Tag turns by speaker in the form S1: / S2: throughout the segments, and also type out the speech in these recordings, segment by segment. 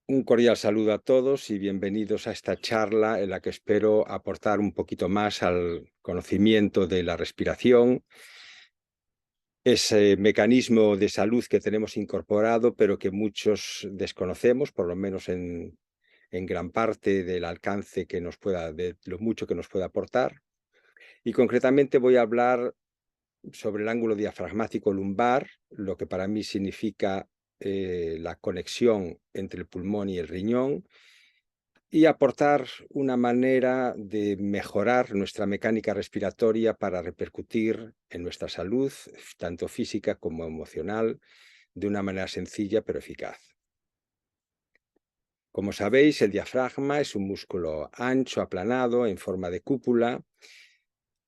S1: Un cordial saludo a todos y bienvenidos a esta charla en la que espero aportar un poquito más al conocimiento de la respiración, ese mecanismo de salud que tenemos incorporado, pero que muchos desconocemos, por lo menos en gran parte del alcance que nos pueda, de lo mucho que nos puede aportar. Y concretamente voy a hablar sobre el ángulo diafragmático lumbar, lo que para mí significa la conexión entre el pulmón y el riñón, y aportar una manera de mejorar nuestra mecánica respiratoria para repercutir en nuestra salud, tanto física como emocional, de una manera sencilla pero eficaz. Como sabéis, el diafragma es un músculo ancho, aplanado, en forma de cúpula,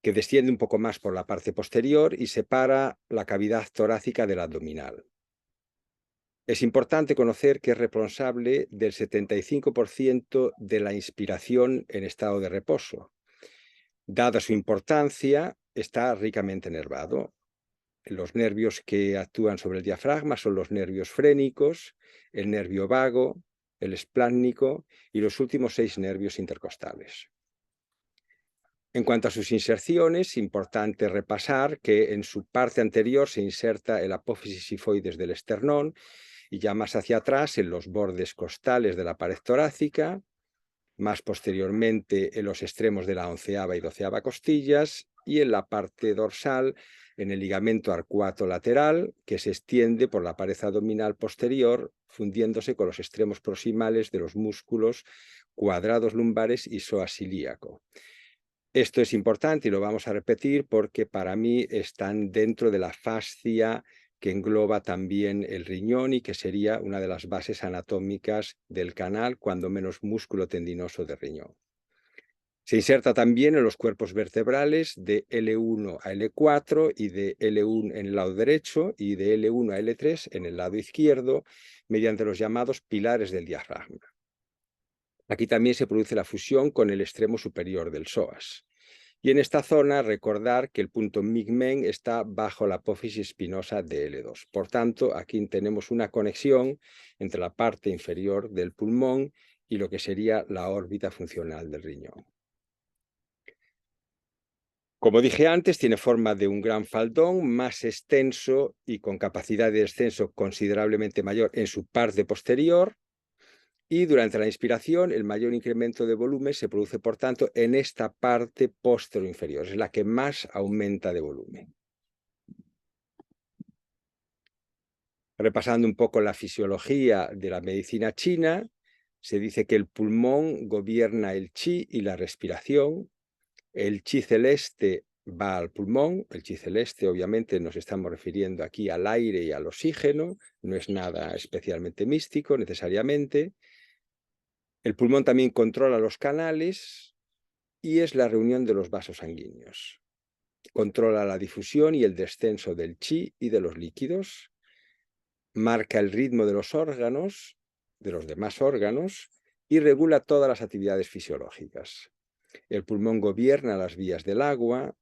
S1: que desciende un poco más por la parte posterior y separa la cavidad torácica del abdominal. Es importante conocer que es responsable del 75% de la inspiración en estado de reposo. Dada su importancia, está ricamente nervado. Los nervios que actúan sobre el diafragma son los nervios frénicos, el nervio vago, el esplásnico y los últimos 6 nervios intercostales. En cuanto a sus inserciones, es importante repasar que en su parte anterior se inserta el apófisis sifoides del esternón y ya más hacia atrás en los bordes costales de la pared torácica, más posteriormente en los extremos de la 11ª y 12ª costillas y en la parte dorsal en el ligamento arcuato lateral que se extiende por la pared abdominal posterior fundiéndose con los extremos proximales de los músculos cuadrados lumbares y psoas ilíaco. Esto es importante y lo vamos a repetir porque para mí están dentro de la fascia que engloba también el riñón y que sería una de las bases anatómicas del canal, cuando menos músculo tendinoso de riñón. Se inserta también en los cuerpos vertebrales de L1 a L4 y de L1 en el lado derecho y de L1 a L3 en el lado izquierdo, mediante los llamados pilares del diafragma. Aquí también se produce la fusión con el extremo superior del psoas. Y en esta zona recordar que el punto Migmen está bajo la apófisis espinosa de L2. Por tanto, aquí tenemos una conexión entre la parte inferior del pulmón y lo que sería la órbita funcional del riñón. Como dije antes, tiene forma de un gran faldón más extenso y con capacidad de descenso considerablemente mayor en su parte posterior. Y durante la inspiración, el mayor incremento de volumen se produce, por tanto, en esta parte posterior-inferior. Es la que más aumenta de volumen. Repasando un poco la fisiología de la medicina china, se dice que el pulmón gobierna el chi y la respiración. El chi celeste va al pulmón. El chi celeste, obviamente, nos estamos refiriendo aquí al aire y al oxígeno. No es nada especialmente místico, necesariamente. El pulmón también controla los canales y es la reunión de los vasos sanguíneos. Controla la difusión y el descenso del chi y de los líquidos. Marca el ritmo de los órganos, de los demás órganos, y regula todas las actividades fisiológicas. El pulmón gobierna las vías del agua,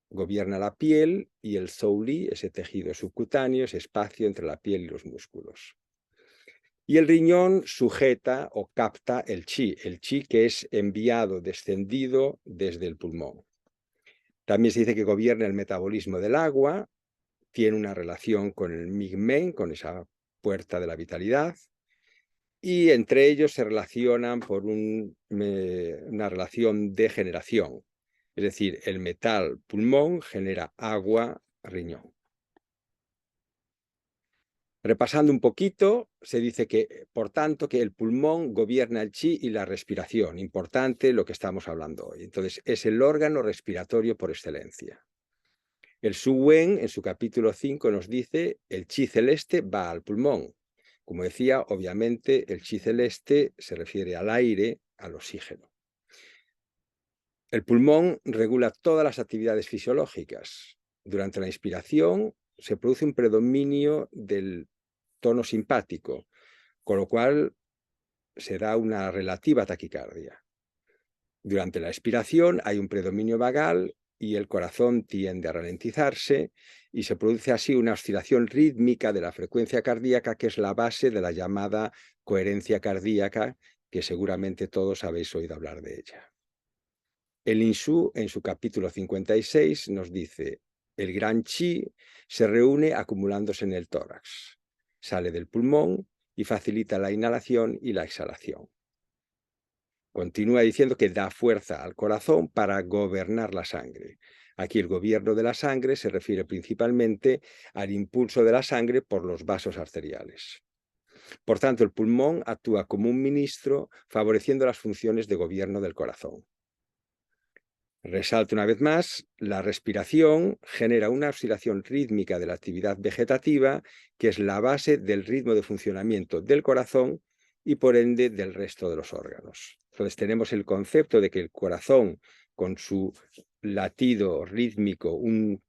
S1: gobierna la piel y el Zhou-Li, ese tejido subcutáneo, ese espacio entre la piel y los músculos. Y el riñón sujeta o capta el chi que es enviado, descendido desde el pulmón. También se dice que gobierna el metabolismo del agua, tiene una relación con el Migmen, con esa puerta de la vitalidad, y entre ellos se relacionan por una relación de generación. Es decir, el metal pulmón genera agua riñón. Repasando un poquito, se dice que, por tanto, que el pulmón gobierna el chi y la respiración. Importante lo que estamos hablando hoy. Entonces, es el órgano respiratorio por excelencia. El Su Wen, en su capítulo 5, nos dice el chi celeste va al pulmón. Como decía, obviamente, el chi celeste se refiere al aire, al oxígeno. El pulmón regula todas las actividades fisiológicas. Durante la inspiración se produce un predominio del tono simpático, con lo cual se da una relativa taquicardia. Durante la expiración hay un predominio vagal y el corazón tiende a ralentizarse y se produce así una oscilación rítmica de la frecuencia cardíaca, que es la base de la llamada coherencia cardíaca, que seguramente todos habéis oído hablar de ella. El Inshu, en su capítulo 56, nos dice: el gran chi se reúne acumulándose en el tórax, sale del pulmón y facilita la inhalación y la exhalación. Continúa diciendo que da fuerza al corazón para gobernar la sangre. Aquí el gobierno de la sangre se refiere principalmente al impulso de la sangre por los vasos arteriales. Por tanto, el pulmón actúa como un ministro, favoreciendo las funciones de gobierno del corazón. Resalto una vez más, la respiración genera una oscilación rítmica de la actividad vegetativa, que es la base del ritmo de funcionamiento del corazón y por ende del resto de los órganos. Entonces tenemos el concepto de que el corazón, con su latido rítmico, un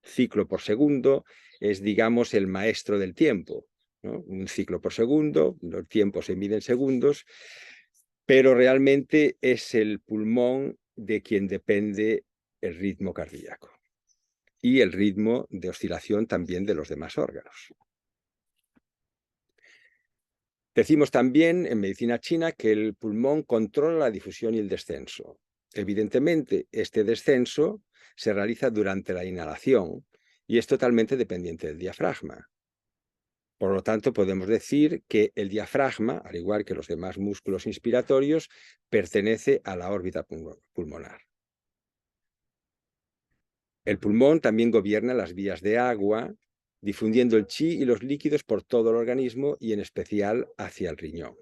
S1: ciclo por segundo, es, digamos, el maestro del tiempo, ¿no? Un ciclo por segundo, los tiempos se miden en segundos, pero realmente es el pulmón de quien depende el ritmo cardíaco y el ritmo de oscilación también de los demás órganos. Decimos también en medicina china que el pulmón controla la difusión y el descenso. Evidentemente, este descenso se realiza durante la inhalación y es totalmente dependiente del diafragma. Por lo tanto, podemos decir que el diafragma, al igual que los demás músculos inspiratorios, pertenece a la órbita pulmonar. El pulmón también gobierna las vías de agua, difundiendo el chi y los líquidos por todo el organismo y en especial hacia el riñón.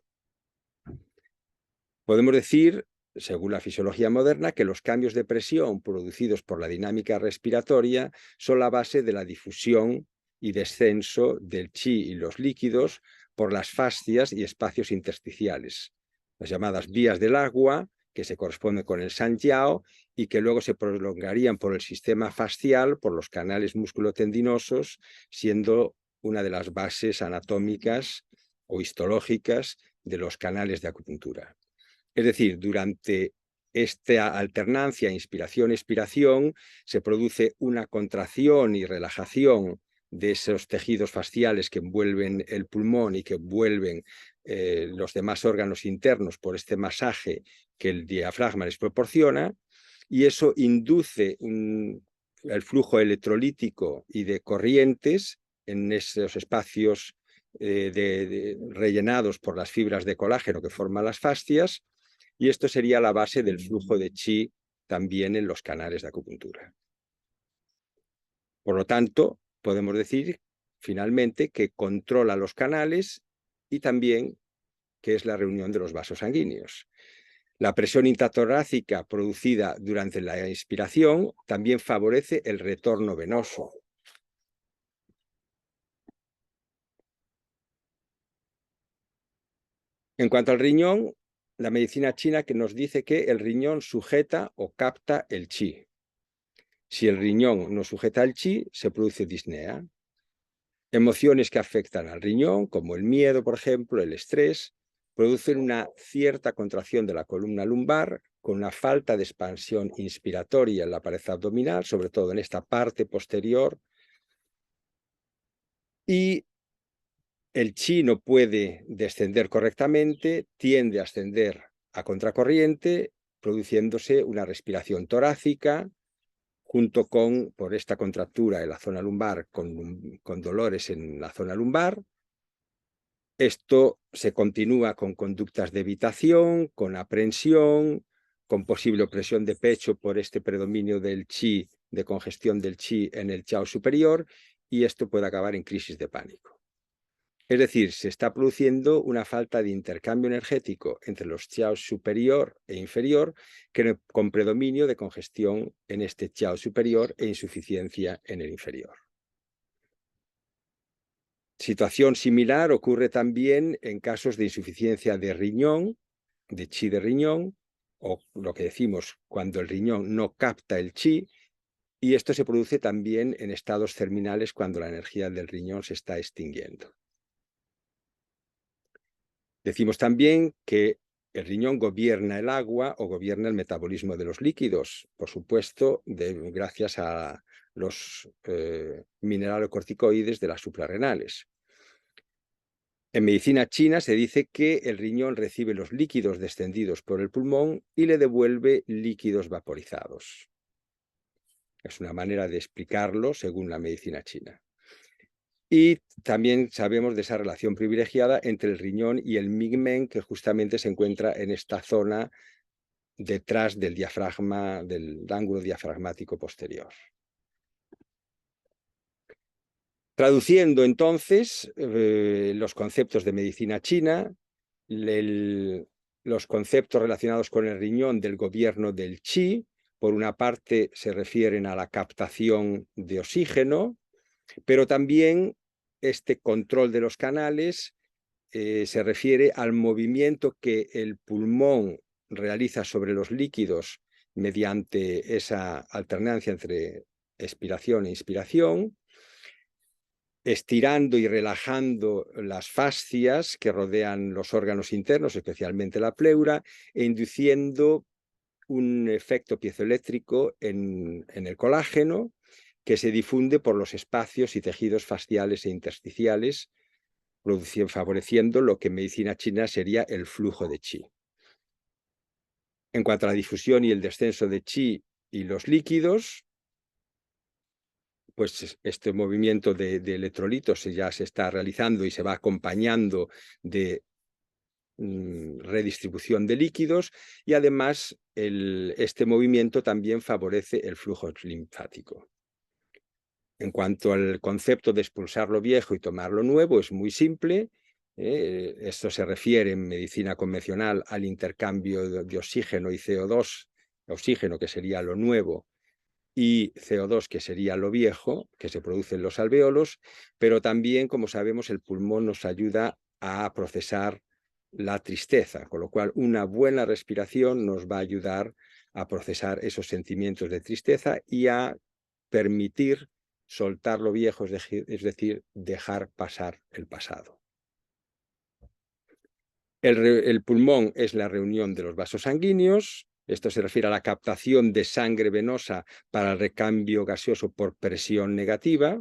S1: Podemos decir, según la fisiología moderna, que los cambios de presión producidos por la dinámica respiratoria son la base de la difusión y descenso del chi y los líquidos por las fascias y espacios intersticiales, las llamadas vías del agua, que se corresponden con el Sanjiao y que luego se prolongarían por el sistema fascial, por los canales musculotendinosos, siendo una de las bases anatómicas o histológicas de los canales de acupuntura. Es decir, durante esta alternancia inspiración-expiración se produce una contracción y relajación de esos tejidos fasciales que envuelven el pulmón y que envuelven los demás órganos internos por este masaje que el diafragma les proporciona, y eso induce el flujo electrolítico y de corrientes en esos espacios rellenados por las fibras de colágeno que forman las fascias, y esto sería la base del flujo de chi también en los canales de acupuntura. Por lo tanto, podemos decir finalmente que controla los canales y también que es la reunión de los vasos sanguíneos. La presión intratorácica producida durante la inspiración también favorece el retorno venoso. En cuanto al riñón, la medicina china que nos dice que el riñón sujeta o capta el chi. Si el riñón no sujeta el chi, se produce disnea. Emociones que afectan al riñón, como el miedo, por ejemplo, el estrés, producen una cierta contracción de la columna lumbar con una falta de expansión inspiratoria en la pared abdominal, sobre todo en esta parte posterior, y el chi no puede descender correctamente, tiende a ascender a contracorriente, produciéndose una respiración torácica, junto con, por esta contractura en la zona lumbar, con dolores en la zona lumbar. Esto se continúa con conductas de evitación, con aprensión, con posible opresión de pecho por este predominio del chi, de congestión del chi en el chao superior, y esto puede acabar en crisis de pánico. Es decir, se está produciendo una falta de intercambio energético entre los chaos superior e inferior, con predominio de congestión en este chao superior e insuficiencia en el inferior. Situación similar ocurre también en casos de insuficiencia de riñón, de chi de riñón, o lo que decimos cuando el riñón no capta el chi, y esto se produce también en estados terminales cuando la energía del riñón se está extinguiendo. Decimos también que El riñón gobierna el agua o gobierna el metabolismo de los líquidos, por supuesto, gracias a los mineralocorticoides de las suprarrenales. En medicina china se dice que el riñón recibe los líquidos descendidos por el pulmón y le devuelve líquidos vaporizados. Es una manera de explicarlo según la medicina china. Y también sabemos de esa relación privilegiada entre el riñón y el migmen, que justamente se encuentra en esta zona detrás del diafragma, del ángulo diafragmático posterior. Traduciendo entonces los conceptos de medicina china, los conceptos relacionados con el riñón del gobierno del chi, por una parte se refieren a la captación de oxígeno, pero también este control de los canales se refiere al movimiento que el pulmón realiza sobre los líquidos mediante esa alternancia entre expiración e inspiración, estirando y relajando las fascias que rodean los órganos internos, especialmente la pleura, e induciendo un efecto piezoeléctrico en el colágeno que se difunde por los espacios y tejidos fasciales e intersticiales, favoreciendo lo que en medicina china sería el flujo de chi. En cuanto a la difusión y el descenso de chi y los líquidos, pues este movimiento de electrolitos ya se está realizando y se va acompañando de redistribución de líquidos, y además este movimiento también favorece el flujo linfático. En cuanto al concepto de expulsar lo viejo y tomar lo nuevo, es muy simple. Esto se refiere en medicina convencional al intercambio de oxígeno y CO2, oxígeno que sería lo nuevo y CO2 que sería lo viejo, que se produce en los alvéolos, pero también, como sabemos, el pulmón nos ayuda a procesar la tristeza, con lo cual una buena respiración nos va a ayudar a procesar esos sentimientos de tristeza y a permitir soltar lo viejo, es decir, dejar pasar el pasado. El pulmón es la reunión de los vasos sanguíneos. Esto se refiere a la captación de sangre venosa para el recambio gaseoso por presión negativa.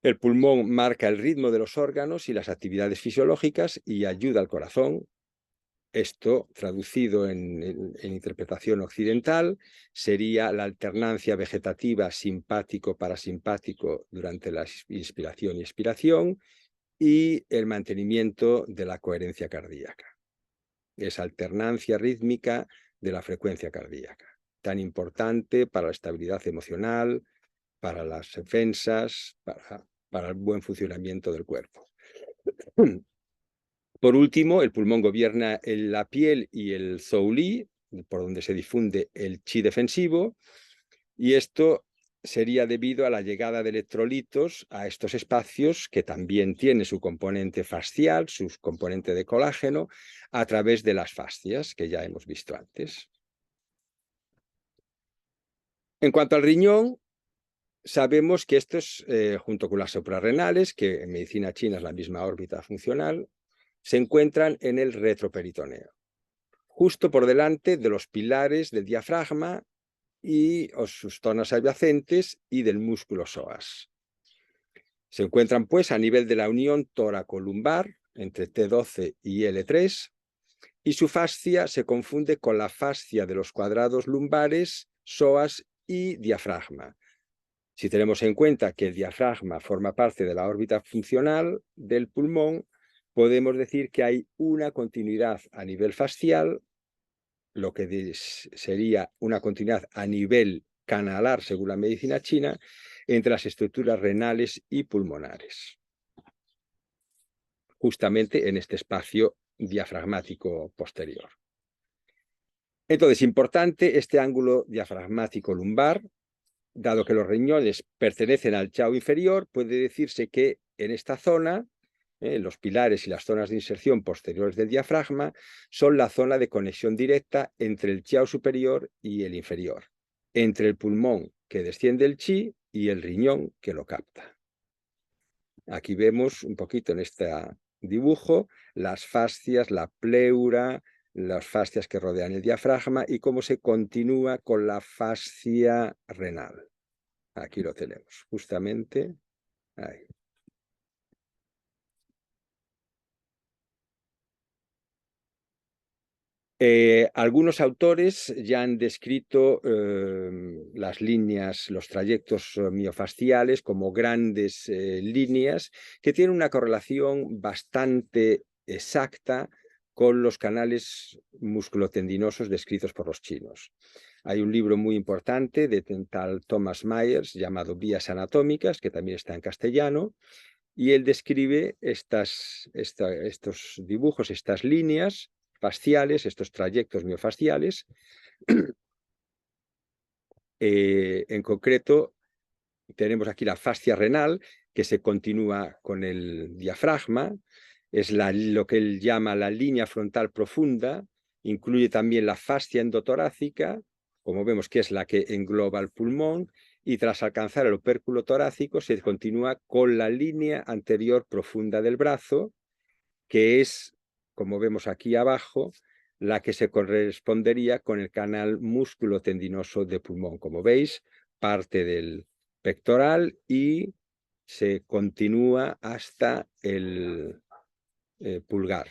S1: El pulmón marca el ritmo de los órganos y las actividades fisiológicas y ayuda al corazón. Esto, traducido en interpretación occidental, sería la alternancia vegetativa simpático-parasimpático durante la inspiración y expiración y el mantenimiento de la coherencia cardíaca. Esa alternancia rítmica de la frecuencia cardíaca, tan importante para la estabilidad emocional, para las defensas, para el buen funcionamiento del cuerpo. Por último, el pulmón gobierna la piel y el zhou li, por donde se difunde el chi defensivo, y esto sería debido a la llegada de electrolitos a estos espacios, que también tiene su componente fascial, su componente de colágeno, a través de las fascias, que ya hemos visto antes. En cuanto al riñón, sabemos que estos, junto con las suprarrenales, que en medicina china es la misma órbita funcional, se encuentran en el retroperitoneo, justo por delante de los pilares del diafragma y sus zonas adyacentes y del músculo psoas. Se encuentran pues a nivel de la unión tóraco-lumbar entre T12 y L3, y su fascia se confunde con la fascia de los cuadrados lumbares, psoas y diafragma. Si tenemos en cuenta que el diafragma forma parte de la órbita funcional del pulmón, podemos decir que hay una continuidad a nivel fascial, lo que sería una continuidad a nivel canalar, según la medicina china, entre las estructuras renales y pulmonares, justamente en este espacio diafragmático posterior. Entonces, importante este ángulo diafragmático lumbar. Dado que los riñones pertenecen al chao inferior, puede decirse que en esta zona, los pilares y las zonas de inserción posteriores del diafragma son la zona de conexión directa entre el chao superior y el inferior, entre el pulmón que desciende el chi y el riñón que lo capta. Aquí vemos un poquito en esta dibujo las fascias, la pleura, las fascias que rodean el diafragma y cómo se continúa con la fascia renal. Aquí lo tenemos, justamente ahí. Algunos autores ya han descrito las líneas, los trayectos miofasciales como grandes líneas que tienen una correlación bastante exacta con los canales musculotendinosos descritos por los chinos. Hay un libro muy importante de tal Thomas Myers llamado Vías Anatómicas, que también está en castellano, y él describe estos dibujos, estas líneas fasciales, estos trayectos miofasciales. En concreto, tenemos aquí la fascia renal, que se continúa con el diafragma, es lo que él llama la línea frontal profunda, incluye también la fascia endotorácica, como vemos que es la que engloba el pulmón, y tras alcanzar el opérculo torácico se continúa con la línea anterior profunda del brazo, que es, como vemos aquí abajo, la que se correspondería con el canal músculo-tendinoso de pulmón. Como veis, parte del pectoral y se continúa hasta el pulgar,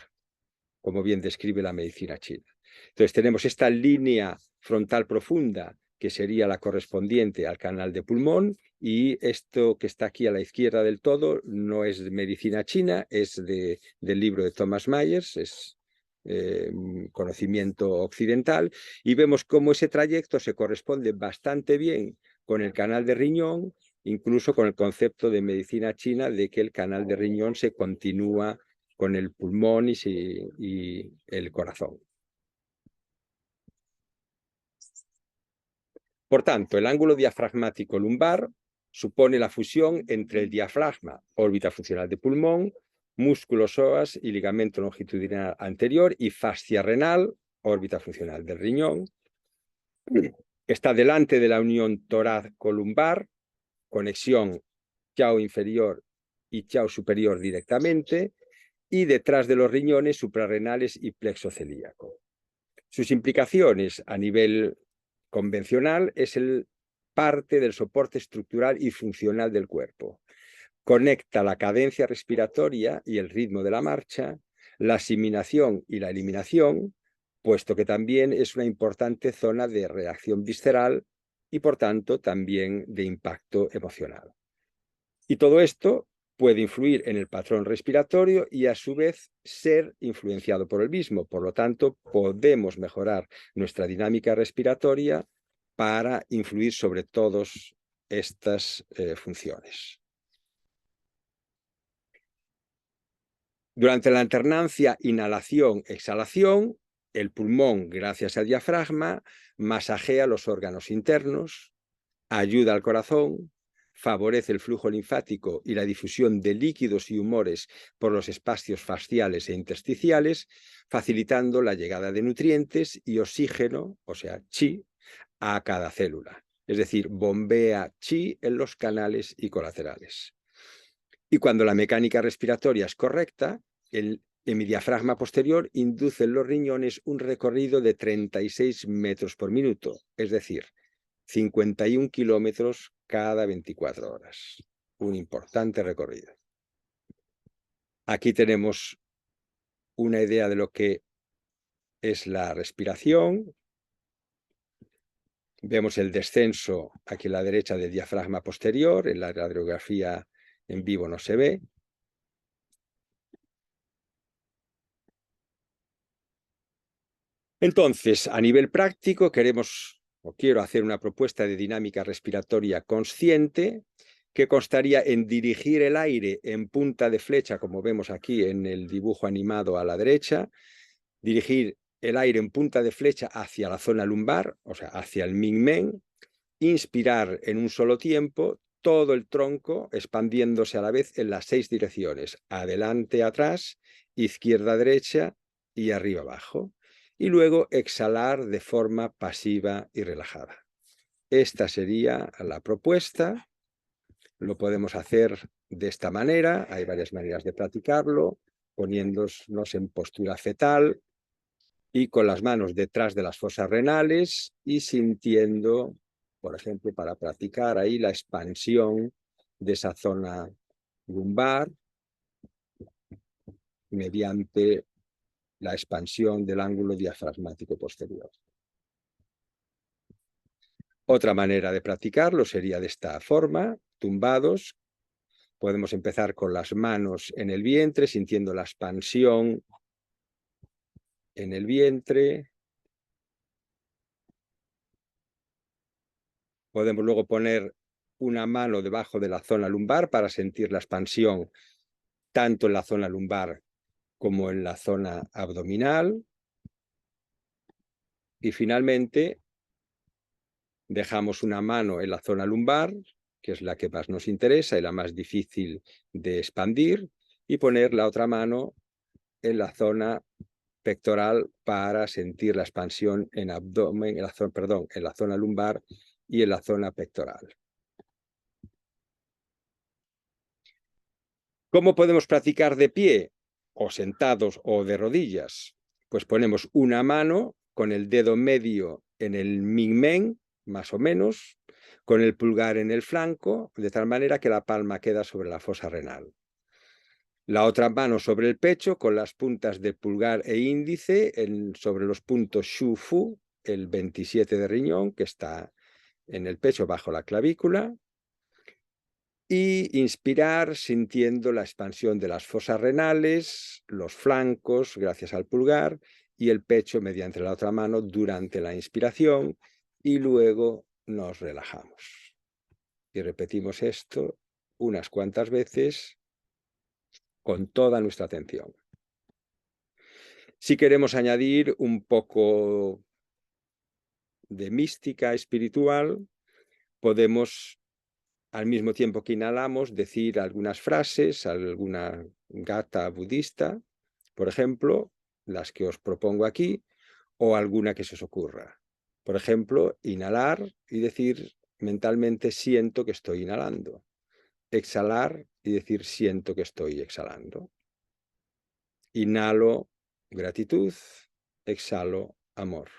S1: como bien describe la medicina china. Entonces tenemos esta línea frontal profunda, que sería la correspondiente al canal de pulmón, y esto que está aquí a la izquierda del todo no es de medicina china, es del libro de Thomas Myers, es conocimiento occidental, y vemos cómo ese trayecto se corresponde bastante bien con el canal de riñón, incluso con el concepto de medicina china de que el canal de riñón se continúa con el pulmón y el corazón. Por tanto, el ángulo diafragmático lumbar supone la fusión entre el diafragma, órbita funcional de pulmón, músculo psoas y ligamento longitudinal anterior, y fascia renal, órbita funcional del riñón. Está delante de la unión torácico-lumbar, conexión chao inferior y chao superior directamente, y detrás de los riñones suprarrenales y plexo celíaco. Sus implicaciones a nivel convencional es parte del soporte estructural y funcional del cuerpo. Conecta la cadencia respiratoria y el ritmo de la marcha, la asimilación y la eliminación, puesto que también es una importante zona de reacción visceral y, por tanto, también de impacto emocional. Y todo esto puede influir en el patrón respiratorio y a su vez ser influenciado por el mismo. Por lo tanto, podemos mejorar nuestra dinámica respiratoria para influir sobre todas estas funciones. Durante la alternancia inhalación-exhalación, el pulmón, gracias al diafragma, masajea los órganos internos, ayuda al corazón, favorece el flujo linfático y la difusión de líquidos y humores por los espacios fasciales e intersticiales, facilitando la llegada de nutrientes y oxígeno, o sea, chi, a cada célula. Es decir, bombea chi en los canales y colaterales. Y cuando la mecánica respiratoria es correcta, el hemidiafragma posterior induce en los riñones un recorrido de 36 metros por minuto, es decir, 51 kilómetros cada 24 horas. Un importante recorrido. Aquí tenemos una idea de lo que es la respiración. Vemos el descenso aquí a la derecha del diafragma posterior, en la radiografía en vivo no se ve. Entonces, a nivel práctico, quiero hacer una propuesta de dinámica respiratoria consciente que constaría en dirigir el aire en punta de flecha, como vemos aquí en el dibujo animado a la derecha, dirigir el aire en punta de flecha hacia la zona lumbar, o sea, hacia el Ming-Men, inspirar en un solo tiempo todo el tronco expandiéndose a la vez en las 6 direcciones, adelante, atrás, izquierda, derecha y arriba, abajo. Y luego exhalar de forma pasiva y relajada. Esta sería la propuesta. Lo podemos hacer de esta manera, hay varias maneras de practicarlo. poniéndonos en postura fetal y con las manos detrás de las fosas renales y sintiendo, por ejemplo, para practicar ahí la expansión de esa zona lumbar mediante la expansión del ángulo diafragmático posterior. Otra manera de practicarlo sería de esta forma, tumbados. Podemos empezar con las manos en el vientre, sintiendo la expansión en el vientre. Podemos luego poner una mano debajo de la zona lumbar para sentir la expansión tanto en la zona lumbar como en la zona abdominal. Y finalmente dejamos una mano en la zona lumbar, que es la que más nos interesa y la más difícil de expandir, y poner la otra mano en la zona pectoral para sentir la expansión en abdomen, en la zona lumbar y en la zona pectoral. ¿Cómo podemos practicar de pie, o sentados o de rodillas? Pues ponemos una mano con el dedo medio en el minmen, más o menos, con el pulgar en el flanco, de tal manera que la palma queda sobre la fosa renal. La otra mano sobre el pecho, con las puntas de pulgar e índice sobre los puntos Shu-Fu, el 27 de riñón, que está en el pecho bajo la clavícula. Y inspirar sintiendo la expansión de las fosas renales, los flancos gracias al pulgar y el pecho mediante la otra mano durante la inspiración y luego nos relajamos. Y repetimos esto unas cuantas veces con toda nuestra atención. Si queremos añadir un poco de mística espiritual, podemos, al mismo tiempo que inhalamos, decir algunas frases, alguna gata budista, por ejemplo, las que os propongo aquí, o alguna que se os ocurra. Por ejemplo, inhalar y decir mentalmente siento que estoy inhalando. Exhalar y decir siento que estoy exhalando. Inhalo gratitud, exhalo amor.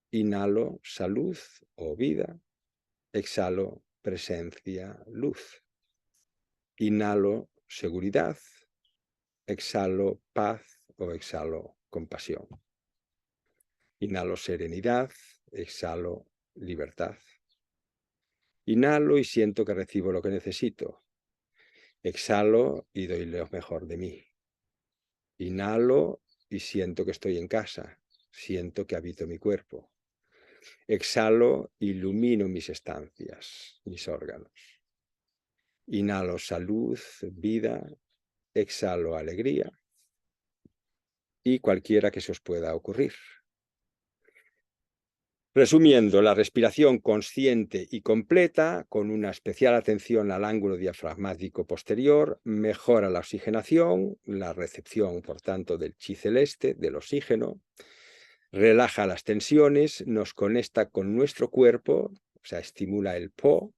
S1: Inhalo salud o vida, exhalo presencia, luz. Inhalo seguridad, exhalo paz o exhalo compasión. Inhalo serenidad, exhalo libertad. Inhalo y siento que recibo lo que necesito. Exhalo y doy lo mejor de mí. Inhalo y siento que estoy en casa, siento que habito mi cuerpo. Exhalo, ilumino mis estancias, mis órganos. Inhalo salud, vida, exhalo alegría y cualquiera que se os pueda ocurrir. Resumiendo, la respiración consciente y completa, con una especial atención al ángulo diafragmático posterior, mejora la oxigenación, la recepción, por tanto, del chi celeste, del oxígeno, relaja las tensiones, nos conecta con nuestro cuerpo, o sea, estimula el Po,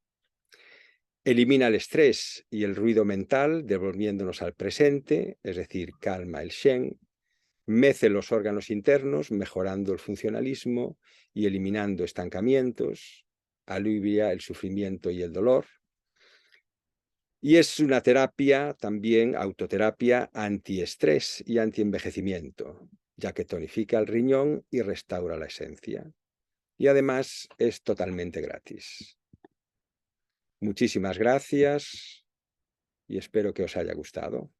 S1: elimina el estrés y el ruido mental, devolviéndonos al presente, es decir, calma el Shen, mece los órganos internos, mejorando el funcionalismo y eliminando estancamientos, alivia el sufrimiento y el dolor. Y es una terapia también, autoterapia antiestrés y antienvejecimiento, ya que tonifica el riñón y restaura la esencia. Y además es totalmente gratis. Muchísimas gracias y espero que os haya gustado.